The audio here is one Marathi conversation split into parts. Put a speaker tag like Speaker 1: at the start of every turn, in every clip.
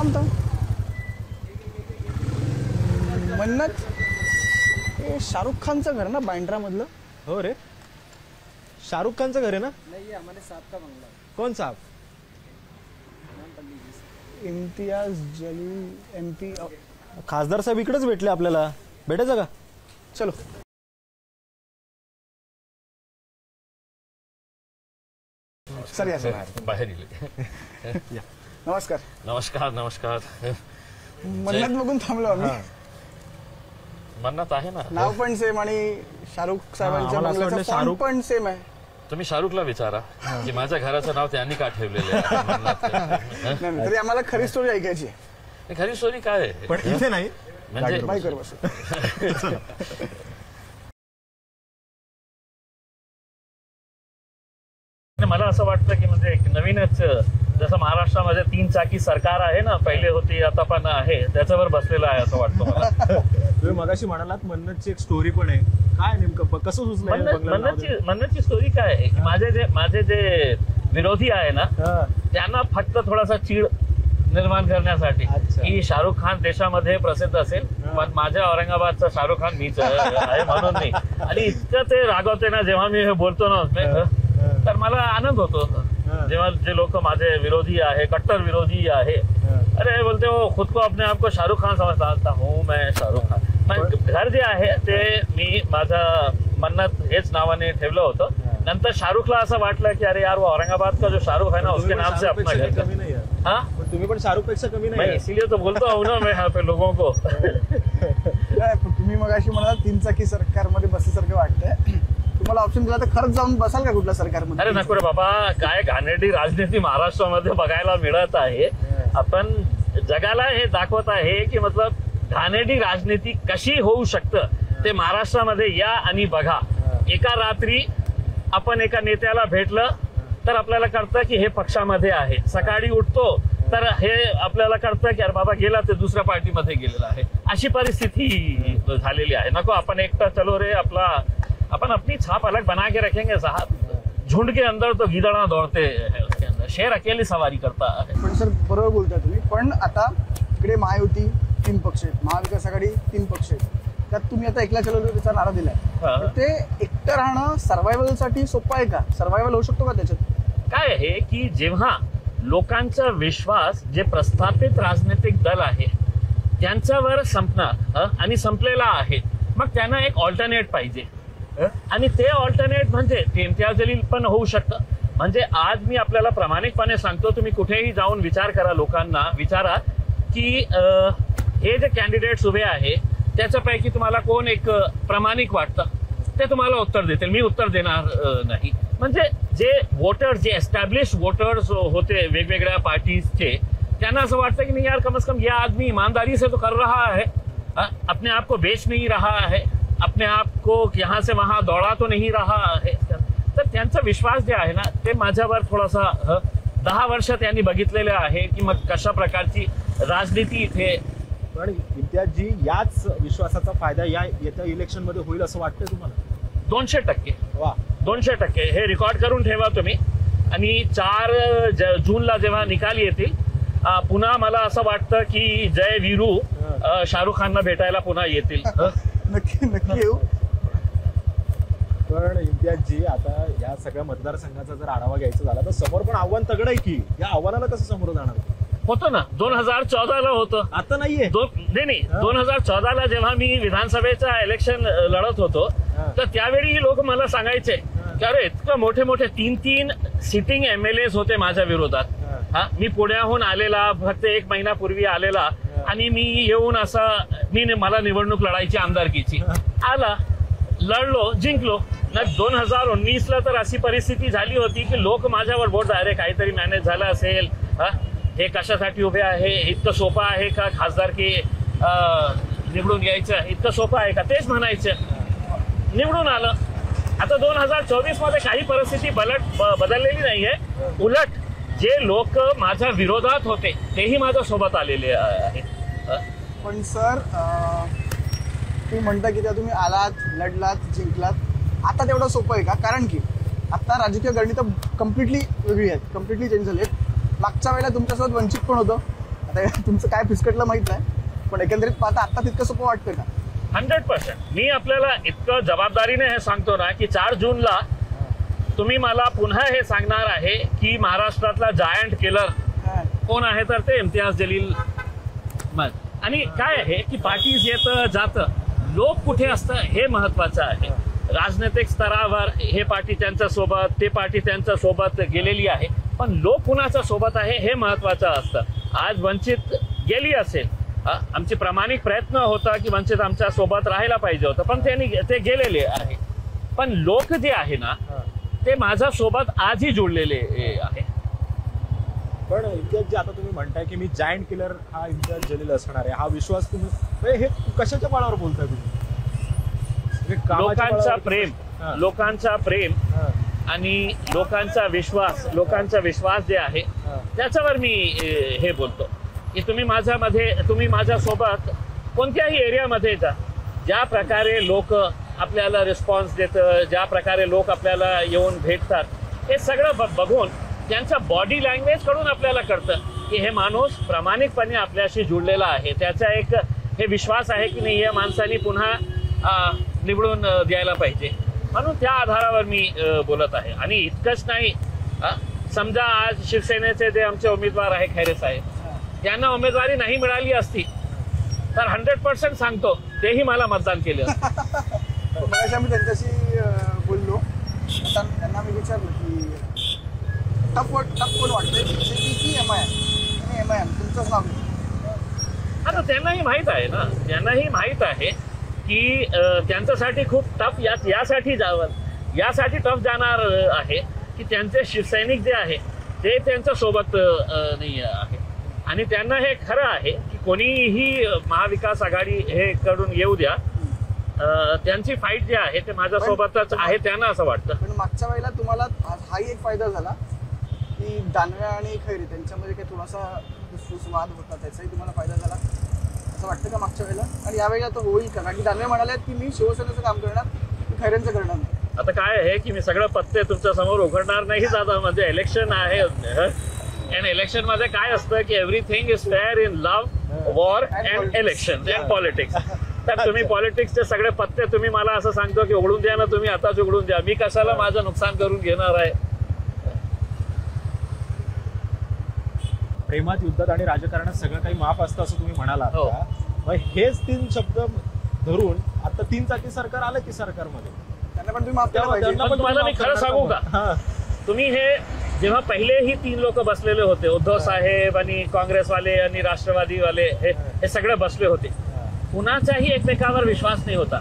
Speaker 1: थांब थांब. मन्नत हे शाहरुख खानचं घर ना बांद्रामधलं?
Speaker 2: हो रे, शाहरुख खानचं घर आहे ना?
Speaker 3: नहीं, ये हमारे साहब का बंगला है.
Speaker 2: कोण साहब?
Speaker 1: इम्तियाज जलील MP.
Speaker 2: खासदार साहेब इकडेच भेटले आपल्याला, भेटायचं का?
Speaker 1: चलो. सर या सर.
Speaker 4: बाहेर गेले.
Speaker 1: नमस्कार.
Speaker 4: नमस्कार नमस्कार.
Speaker 1: मन्नत बघून थांबलो आम्ही.
Speaker 4: मन्नत आहे ना,
Speaker 1: नाव पण सेम आणि शाहरुख साहेबांच्या
Speaker 2: आम्हाला असं वाटलं
Speaker 1: बंगल्याचं font पण सेम आहे.
Speaker 4: तुम्ही शाहरुखला विचारा की माझ्या घराचं नाव त्यांनी का ठेवलेलं आहे मन्नत.
Speaker 1: नाही तरी आम्हाला खरी स्टोरी ऐकायची आहे.
Speaker 4: हे खरी स्टोरी काय आहे?
Speaker 2: पण इथे नाही,
Speaker 4: म्हणजे
Speaker 1: बाईकवर बसू.
Speaker 4: मला असं वाटतं की म्हणजे एक नवीनच, जसं महाराष्ट्रामध्ये 3 चाकी सरकार आहे ना, पहिले होती आता पण आहे, त्याच्यावर बसलेलं आहे असं वाटतं मला.
Speaker 2: तुम्ही मगाशी म्हणालात मन्नतची एक स्टोरी पण आहे, काय नेमकं कसं सुचलं?
Speaker 4: मन्नतची स्टोरी काय आहे की माझे जे विरोधी आहे ना, त्यांना फक्त थोडासा चीड निर्माण करण्यासाठी की शाहरुख खान देशामध्ये प्रसिद्ध असेल, पण माझ्या औरंगाबादचा शाहरुख खान मीच आहे म्हणून नाही. आणि इतकं ते रागवते ना जेव्हा मी हे बोलतो ना, तर मला आनंद होतो जेव्हा जे लोक माझे विरोधी आहे, कट्टर विरोधी आहे, अरे बोलते हो खुद को अपने आप को शाहरुख खान समजता हूँ मैं शाहरुख खान. पण घर जे आहे ते मी माझा मन्नत हेच नावाने ठेवलं होतं. नंतर शाहरुखला असं वाटलं की अरे यार वो औरंगाबाद का जो शाहरुख है ना उसके नाम से अपना घर
Speaker 2: कमी नाही.
Speaker 4: हाँ,
Speaker 2: तुम्ही पण शाहरुख पेक्षा कमी
Speaker 4: मैं
Speaker 2: नाही.
Speaker 4: इसीलिए तो बोलता हूँ ना मैं यहाँ पे लोगों को.
Speaker 1: तुम्ही मगाशी म्हणाला 3 चाकी सरकारमध्ये बसल्यासारखं वाटतंय. तुम्हाला ऑप्शन दिला तर खरंच जाऊन बसाल का कुठल्या सरकारमध्ये?
Speaker 4: अरे नको रे बाबा, काय घाणेरडी राजनीती महाराष्ट्रामध्ये बघायला मिळत आहे. आपण जगाला हे दाखवत आहे की मतलब घाणेरडी राजनीती कशी होऊ शकतं ते महाराष्ट्रामध्ये या आणि बघा. एका रात्री आपण एका नेत्याला भेटलं तर आपल्याला कळतं की हे पक्षामध्ये आहे. सकाळी उठतो तर हे आपल्याला कळतं की अरे बाबा गेला ते दुसऱ्या पार्टीमध्ये गेलेला आहे. अशी परिस्थिती झालेली आहे. नको आपण एकटा चलो रे, अपन अपनी छाप अलग बना के रखेंगे साहब. झुंड के अंदर तो गिदड़ा दौड़ते हैं, उसके अंदर शेर अकेली सवारी करता है.
Speaker 1: पण सर बरोबर बोलता तुम्ही. पण आता इकडे महायुती 3 पक्ष आहेत, महाविकास आघाडी 3 पक्ष आहेत. त्यात तुम्ही आता एकला चलो त्याचा नारा दिलाय. ते एकटं राहणं सर्व्हायव्हलसाठी सोपं आहे का? सर्व्हायव्हल होऊ शकतो का त्याच्यात?
Speaker 4: काय आहे की जेव्हा लोकांचा विश्वास जे प्रस्थापित राजनैतिक दल आहे त्यांच्यावर संपणार आणि संपलेला आहे, मग त्यांना एक ऑल्टरनेट पाहिजे. आणि ते ऑल्टरनेट म्हणजे इम्तियाज जलील पण होऊ शकतं. म्हणजे आज मी आपल्याला प्रामाणिकपणे सांगतो, तुम्ही कुठेही जाऊन विचार करा, लोकांना विचारा की हे जे कॅन्डिडेट्स उभे आहे त्याच्यापैकी तुम्हाला कोण एक प्रामाणिक वाटतं, ते तुम्हाला उत्तर देतील. मी उत्तर देणार नाही. म्हणजे जे वोटर्स, जे एस्टॅब्लिश वोटर्स होते वेगवेगळ्या पार्टीजचे, त्यांना असं वाटतं की नहीं यार कम से कम ये आदमी ईमानदारी से तो कर रहा है, अपने आप को बेच नहीं रहा है, अपने आप को यहाँ से वहाँ दौड़ा तो नहीं रहा है. तर त्यांचा विश्वास जे आहे ना ते माझ्यावर थोडासा 10 वर्ष त्यांनी बघितलेले आहे की मग कशा प्रकारची राजनीती इथे.
Speaker 2: पण इम्तियाजजी, याच विश्वासाचा फायदा या येत्या इलेक्शन मध्ये होईल असं वाटतंय तुम्हाला?
Speaker 4: 200%.
Speaker 2: वा,
Speaker 4: 200%. हे रेकॉर्ड करून ठेवा तुम्ही. आणि 4 जूनला जेव्हा निकाल येतील, पुन्हा मला असं वाटतं की जय वीरू शाहरुख खानना भेटायला पुन्हा येतील.
Speaker 1: नक्की नक्की येऊ.
Speaker 2: पण इम्तियाजजी, आता या सगळ्या मतदारसंघाचा जर आढावा घ्यायचा झाला तर समोर पण आव्हान तगड आहे की या आव्हानाला कसं समोर जाणार?
Speaker 4: होतं ना, 2014ला होतं.
Speaker 2: आता नाहीये.
Speaker 4: नाही 2014ला जेव्हा मी विधानसभेचं इलेक्शन लढत होतो तर त्यावेळी लोक मला सांगायचे की अरे इतकं मोठे मोठे 3 सिटिंग MLAs होते माझ्या विरोधात. हा, मी पुण्याहून आलेला, फक्त 1 महिन्यापूर्वी आलेला, आणि मी येऊन मला निवडणूक लढायची आमदारकीची. आला, लढलो, जिंकलो. 2019ला तर अशी परिस्थिती झाली होती की लोक माझ्यावर बोलत अरे काहीतरी मॅनेज झालं असेल, हे कशासाठी उभे आहे, इतकं सोपं आहे का खासदारकी निवडून यायचं, इतकं सोपं आहे का, तेच म्हणायचं. निवडून आलं. आता 2024 मध्ये काही परिस्थिती बदललेली नाहीये. उलट जे लोक माझ्या विरोधात होते तेही माझ्या सोबत आलेले आहेत.
Speaker 1: पण सर तुम्ही म्हणता की त्या तुम्ही आलात, लढलात, जिंकलात, आता तेवढं सोपं आहे का? कारण की आता राजकीय गणितं कम्प्लिटली वेगळी आहेत, कम्प्लिटली चेंज झाली आहेत. मागच्या वेळेला तुमच्यासोबत वंचित पण होतं, आता तुमचं काय फिसकटलं माहित नाही, पण एकंदरीत पाहता आता तितकं सोपं वाटतं का?
Speaker 4: 100%. मी आपल्याला इतकं जबाबदारीने हे सांगतो ना की 4 जूनला तुम्ही मला पुन्हा हे सांगणार आहे की महाराष्ट्रातला जायंट किलर कोण आहे, तर ते इम्तियाज जलील. आणि काय आहे की पार्टीज येतं जातं, लोक कुठे असतं हे महत्वाचं आहे. राजनैतिक स्तरावर हे पार्टी त्यांच्या सोबत, ते पार्टी त्यांच्या सोबत गेलेली आहे, पण लोक कुणाच्या सोबत आहे हे महत्वाचं असतं. आज वंचित गेली असेल, आमची प्रामाणिक प्रयत्न होता की वंचित आमच्या सोबत राहायला पाहिजे होतं, पण ते गेलेले आहे. पण लोक जे आहे ना ते माझ्या सोबत आजही जुळलेले आहे.
Speaker 2: पण इम्तियाज जी आता तुम्ही म्हणताय की मी जायंट किलर हा इम्तियाज जलील असणार आहे, हा विश्वास तुम्ही हे कशाच्या बळावर बोलताय तुम्ही?
Speaker 4: लोकांचा प्रेम आणि लोकांचा विश्वास जे आहे त्याच्यावर मी हे बोलतो की तुम्ही माझ्या सोबत कोणत्याही एरियामध्ये जा, ज्या प्रकारे लोक आपल्याला रिस्पॉन्स देतं, ज्या प्रकारे लोक आपल्याला येऊन भेटतात, हे सगळं बघून त्यांच्या बॉडी लँग्वेज कडून आपल्याला कळतं की हे माणूस प्रामाणिकपणे आपल्याशी जुळलेला आहे. त्याचा एक हे विश्वास आहे की नाही या माणसाने पुन्हा निवडून द्यायला पाहिजे, म्हणून त्या आधारावर मी बोलत आहे. आणि इतकंच नाही, समजा आज शिवसेनेचे जे आमचे उमेदवार आहे खैरे साहेब, त्यांना उमेदवारी नाही मिळाली असती तर 100% सांगतो तेही मला मतदान केलं असतं.
Speaker 1: मगाशी आम्ही त्यांच्याशी बोललो, आता त्यांना मी विचारलं की टफ कोण वाटतंय, की MIM तुमचंच नाव घेतलं.
Speaker 4: आता त्यांनाही माहीत आहे ना, त्यांनाही माहीत आहे की त्यांच्यासाठी खूप टफ यासाठी टफ जाणार आहे की त्यांचे शिवसैनिक जे आहे ते त्यांच्या सोबत नाही आहे. आणि त्यांना हे खरं आहे की कोणीही महाविकास आघाडी हे कडून येऊ द्या, त्यांची फाईट जे आहे ते माझ्यासोबतच आहे, त्यांना असं वाटतं.
Speaker 1: पण मागच्या वेळेला तुम्हाला हाही एक फायदा झाला की दानवे आणि खैरे त्यांच्यामध्ये काही थोडासा फुसफुस वाद होता, त्याचाही तुम्हाला फायदा झाला असं वाटतं का मागच्या वेळेला? आणि यावेळेला तो होईल का? कारण की दानवे म्हणाले की मी शिवसेनेचं काम करणार, मी खैरेंचं करणार नाही.
Speaker 4: आता काय आहे की मी सगळं पत्ते तुमच्या समोर उघडणार नाही दादा, म्हणजे इलेक्शन आहे आणि इलेक्शन मध्ये काय असतं की everything is fair in love, war and election and politics. तर तुम्ही पॉलिटिक्सचे सगळे पत्ते तुम्ही मला असं सांगतो की उघडून द्या ना, तुम्ही आताच उघडून द्या, मी कशाला माझं नुकसान करून घेणार आहे.
Speaker 2: प्रेमात, युद्धात आणि राजकारणात सगळं काही माफ असतं असं तुम्ही म्हणाला. मग हेच 3 शब्द धरून आता 3 चाकी सरकार आलं की सरकारमध्ये
Speaker 1: त्यांना पण तुम्ही माफ केलं पाहिजे.
Speaker 4: पण तुम्हाला मी खरं सांगू का, तुम्ही हे जेव्हा पहिलेही 3 लोक बसलेले होते, उद्धव साहेब आणि काँग्रेसवाले आणि राष्ट्रवादीवाले, हे सगळे बसले होते, कुणाचाही एकमेकावर विश्वास नहीं होता.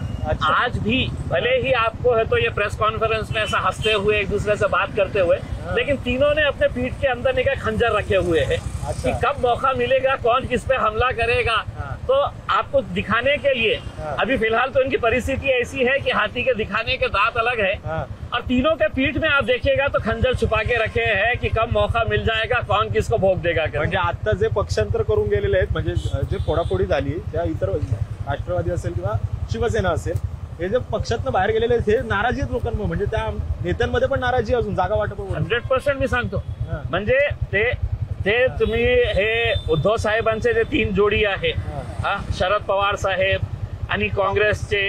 Speaker 4: आज भी भले ही आपको है तो ये प्रेस कॉन्फ्रेंस में ऐसा हंसते हुए एक दूसरे से बात करते हुए, लेकिन तीनों ने अपने पीठ के अंदर निकाय खंजर रखे हुए हैं कि कब मौका मिलेगा, कौन किस पे हमला करेगा. तो आपको दिखाने के लिए अभी फिलहाल तो इनकी परिस्थिति ऐसी है कि हाथी के दिखाने के दांत अलग है, और तीनों के पीठ में आप देखिएगा तो खंजर छुपा के रखे हैं कि कब मौका मिल जाएगा, कौन किसको भोग देगा.
Speaker 2: म्हणजे आता जे पक्षांतर करून गेलेले आहेत, म्हणजे जे फोडाफोडी झाली त्या इतर राष्ट्रवादी असेल किंवा शिवसेना असेल, हे जे पक्षातनं बाहेर गेलेले हे नाराजी आहेत लोकांमध्ये, म्हणजे त्या नेत्यांमध्ये पण नाराजी अजून जागा वाटप.
Speaker 4: 100% मी सांगतो. म्हणजे ते तुम्ही हे उद्धव साहेबांचे जे 3 जोडी आहे, शरद पवार साहेब आणि काँग्रेसचे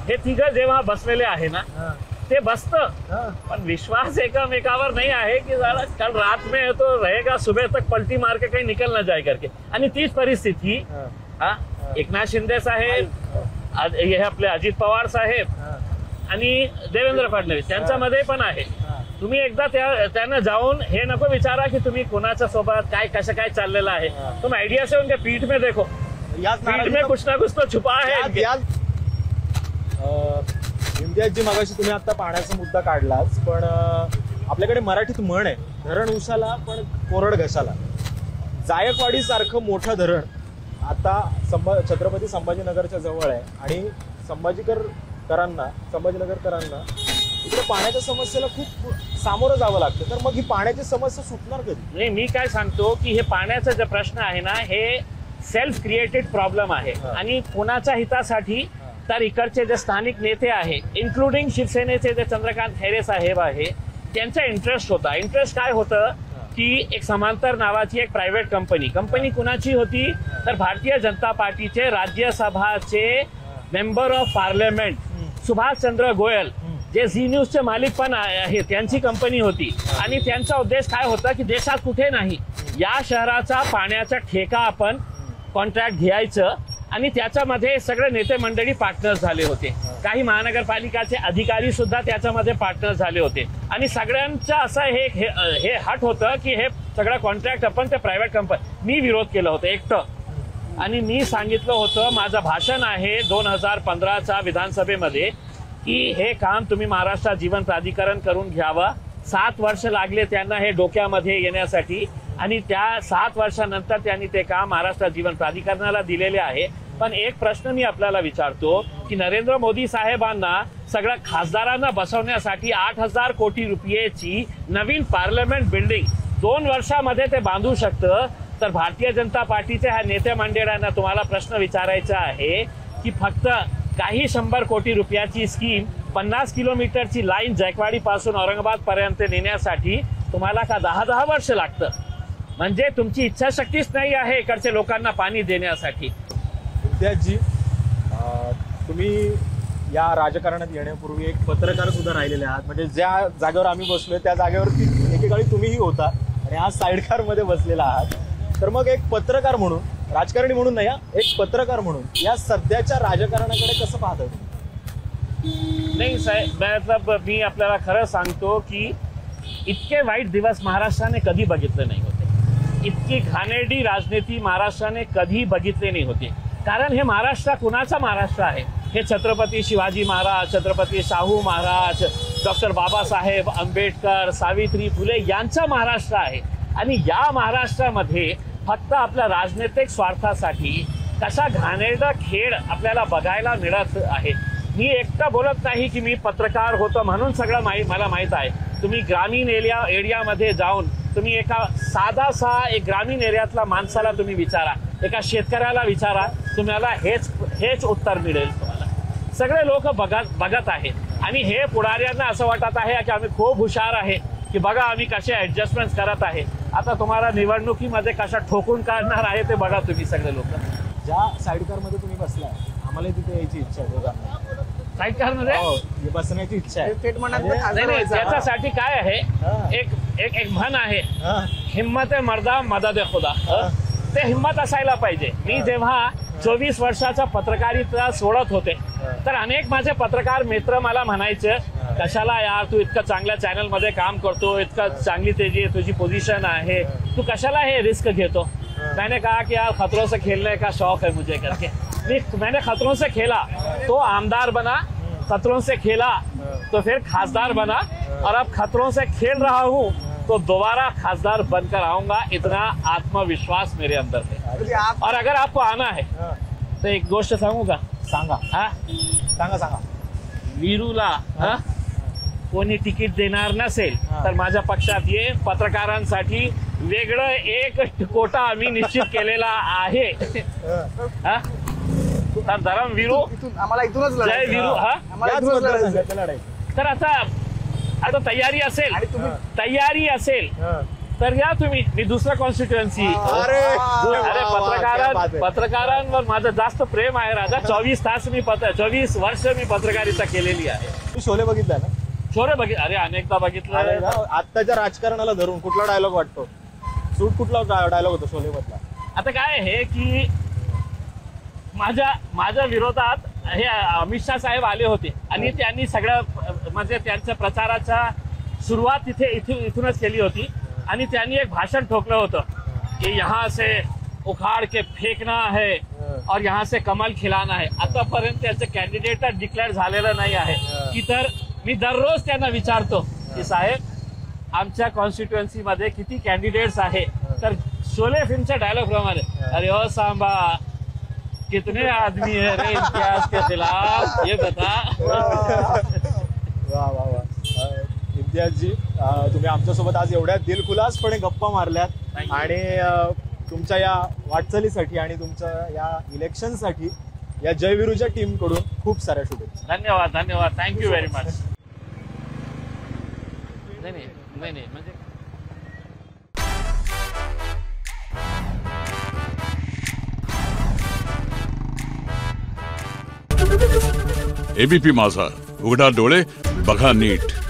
Speaker 4: हे 3 जेव्हा बसलेले आहे ना, ते बसतं, पण विश्वास एकामेकावर नहीं आहे की कल रात में है तो रहेगा, सुबह तक पलटी मार के कहीं निकल ना जाए करके. आणि तीच परिस्थिती एकनाथ शिंदे साहेब, हे आपले अजित पवार साहेब आणि देवेंद्र फडणवीस त्यांच्यामध्ये पण आहे. तुम्ही एकदा त्यांना जाऊन हे नको विचारा की तुम्ही कोणाच्या सोबत काय कसं काय चाललेलं आहे. तुम आइडिया से उनके पीठ में देखो, पीठ में कुछ ना कुछ तो छुपा है.
Speaker 2: इम्तियाजी, मगाशी तुम्ही आता पाण्याचा मुद्दा काढलाच, पण आपल्याकडे मराठीत म्हण आहे, धरण उसाला पण कोरड घशाला. जायकवाडी सारखं मोठं धरण आता छत्रपती संभाजीनगरच्या जवळ आहे आणि संभाजीनगरकरांना इकडे पाण्याच्या समस्येला खूप सामोरं जावं लागतं. तर मग ही पाण्याची समस्या सुटणार कधी?
Speaker 4: नाही, मी काय सांगतो की हे पाण्याचा जे प्रश्न आहे ना, हे सेल्फ क्रिएटेड प्रॉब्लेम आहे. आणि कोणाच्या हितासाठी, तर इकडचे जे स्थानिक नेते आहे, इन्क्लुडिंग शिवसेनेचे जे चंद्रकांत खैरे साहेब आहे, त्यांचा इंटरेस्ट होता. इंटरेस्ट काय होतं की एक समांतर नावाची एक प्रायव्हेट कंपनी कुणाची होती तर भारतीय जनता पार्टीचे राज्यसभाचे member of parliament Subhashchandra Goyal जे झी न्यूजचे मालिक पण आहेत त्यांची कंपनी होती. आणि त्यांचा उद्देश काय होता की देशात कुठे नाही या शहराचा पाण्याचा ठेका आपण कॉन्ट्रॅक्ट घ्यायचं आणि त्याच्यामध्ये सगळे नेते मंडळी पार्टनर झाले होते. काही महानगरपालिकाचे अधिकारी सुद्धा त्याच्यामध्ये पार्टनर झाले होते आणि सगळ्यांचं असं हे हट होतं की हे सगळं कॉन्ट्रॅक्ट आपण ते प्रायव्हेट कंपनी. मी विरोध केलं होतं एकटं आणि मी सांगितलं होतं माझं भाषण आहे 2015चा विधानसभेमध्ये की हे काम तुम्ही महाराष्ट्र जीवन प्राधिकरण करून घ्यावं. 7 वर्ष लागले त्यांना हे डोक्यामध्ये येण्यासाठी आणि त्या 7 वर्षानंतर त्यांनी ते काम महाराष्ट्र जीवन प्राधिकरणाला दिलेले आहे. पण एक प्रश्न मी आपल्याला विचारतो की नरेंद्र मोदी साहेबांना सगळ्या खासदारांना बसवण्यासाठी 8,000 कोटी रुपयेची नवीन पार्लमेंट बिल्डिंग 2 वर्षामध्ये ते बांधू शकतं. तर भारतीय जनता पार्टीच्या ह्या नेते मंडळांना तुम्हाला प्रश्न विचारायचा आहे की फक्त काही 100 कोटी रुपयाची स्कीम 50 किलोमीटरची लाईन जायकवाडी पासून औरंगाबाद पर्यंत नेण्यासाठी तुम्हाला का 10 वर्ष लागतं. म्हणजे तुमची इच्छाशक्तीच नाही आहे इकडच्या लोकांना पाणी देण्यासाठी.
Speaker 2: इम्तियाजजी, तुम्ही या राजकारणात येण्यापूर्वी एक पत्रकार सुद्धा राहिलेले आहात. म्हणजे ज्या जागेवर आम्ही बसलोय त्या जागेवरती एकेकाळी तुम्हीही होता आणि आज साईडकार मध्ये बसलेला आहात. तर मग एक पत्रकार म्हणून, राजकारणी म्हणून नाही, एक पत्रकार म्हणून या सध्याच्या राजकारणाकडे कसं पाहता तुम्ही?
Speaker 4: नाही साहेब, मतलब मी आपल्याला खरं सांगतो की इतके वाईट दिवस महाराष्ट्राने कधी बघितले नाही होते. इतकी घाणेरडी राजनीती महाराष्ट्राने कधी बघितले नाही होते. कारण हे महाराष्ट्र कुणाचा महाराष्ट्र आहे? हे छत्रपती शिवाजी महाराज, छत्रपती शाहू महाराज, डॉक्टर बाबासाहेब आंबेडकर, सावित्री फुले यांचा महाराष्ट्र आहे. आणि या महाराष्ट्रामध्ये फक्त आपल्या राजनैतिक स्वार्थासाठी कशा घाणेरडा खेळ आपल्याला बघायला मिळत आहे. मी एकटा बोलत नाही की मी पत्रकार होतो म्हणून सगळं मला माहीत आहे. तुम्ही ग्रामीण एरियामध्ये जाऊन तुम्ही एका साधा एक ग्रामीण एरियातला माणसाला तुम्ही विचारा, एका शेतकऱ्याला विचारा, तुम्हाला हेच उत्तर मिळेल. तुम्हाला सगळे लोक बघत आहेत आणि हे पुढाऱ्यांना असं वाटत आहे की आम्ही खूप हुशार आहे की बघा आम्ही कसे ऍडजस्टमेंट करत आहे. आता तुम्हाला निवडणुकीमध्ये कशा ठोकून काढणार आहे ते बघा तुम्ही सगळे लोक.
Speaker 2: ज्या साईडकार मध्ये तुम्ही बसलाय आम्हाला तिथे यायची इच्छा आहे.
Speaker 4: साईडकार मध्ये
Speaker 2: बसण्याची इच्छा आहे.
Speaker 1: थेट मनात
Speaker 4: नाही, त्याच्यासाठी काय आहे, एक म्हण आहे, हिम्मत मर्दा मदद खुदा. ते हिम्मत असायला पाहिजे. मी जेव्हा 24 वर्षाचा पत्रकारिता सोडत होते तर अनेक माझे पत्रकार मित्र मला म्हणायचे कशाला यार तू इतकं चांगल्या चॅनल मध्ये काम करतो, इतकं चांगली तुझी पोझिशन आहे, तू कशाला हे रिस्क घेतो. मैंने कहा कि यार खतरों से खेलने का शौक है मुझे करके. मैंने खतरों से खेला तो आमदार बना, खतरों से खेला तो फिर खासदार बना और अब खतरों से खेल रहा हूँ तो दोबारा खासदार बनकर आऊंगा. इतना आत्मविश्वास मेरे अंदर है. और अगर आपको आना है तो एक गोष्ट सांगू का?
Speaker 2: सांगा. सांगा.
Speaker 4: वीरूला कोणी तिकीट देणार नसेल तर माझ्या पक्षात ये. पत्रकारांसाठी वेगळं एक कोटा आम्ही निश्चित केलेला आहे. तर धरम वीरू,
Speaker 1: आम्हाला इथूनच
Speaker 4: जय वीरू. तर आता तयारी असेल तर या तुम्ही. मी दुसरं कॉन्स्टिट्युएन्सी. अरे पत्रकारांवर माझं जास्त प्रेम आहे राजा. 24 वर्ष मी पत्रकारिता केलेली आहे.
Speaker 2: तू शोले बघितला ना?
Speaker 4: शोले अरे अनेकदा बघितलं.
Speaker 2: आत्ताच्या राजकारणाला धरून कुठला डायलॉग वाटतो? सूट कुठला डायलॉग होता शोले मधला?
Speaker 4: आता काय आहे की माझ्या विरोधात हे अमित शाह साहेब आले होते आणि त्यांनी सगळं म्हणजे त्यांच्या प्रचाराचा सुरुवात इथूनच केली होती आणि त्यांनी एक भाषण ठोकलं होतं की यहाँ से उखाड़ के फेकना है और यहाँ से कमल खिलाना है. आतापर्यंत त्याचं कॅन्डिडेट डिक्लेअर झालेलं नाही आहे की. तर मी दररोज त्यांना विचारतो की साहेब आमच्या कॉन्स्टिट्युएन्सी मध्ये किती कॅन्डिडेट्स आहे. तर शोले फिल्मच्या डायलॉग प्रमाणे अरे ओ सांबा कितने आदमी है रे इम्तियाज के खिलाफ ये बता.
Speaker 2: वा. इम्तियाजजी, तुम्ही आमच्यासोबत आज एवढ्या दिलखुलासपणे गप्पा मारल्यात आणि तुमच्या या वाटचालीसाठी आणि तुमच्या या इलेक्शनसाठी या जयवीरूच्या टीम कडून खूप साऱ्या शुभेच्छा.
Speaker 4: धन्यवाद. Thank you very much. नाही म्हणजे
Speaker 3: एबीपी माझा, उघडा डोळे बघा नीट.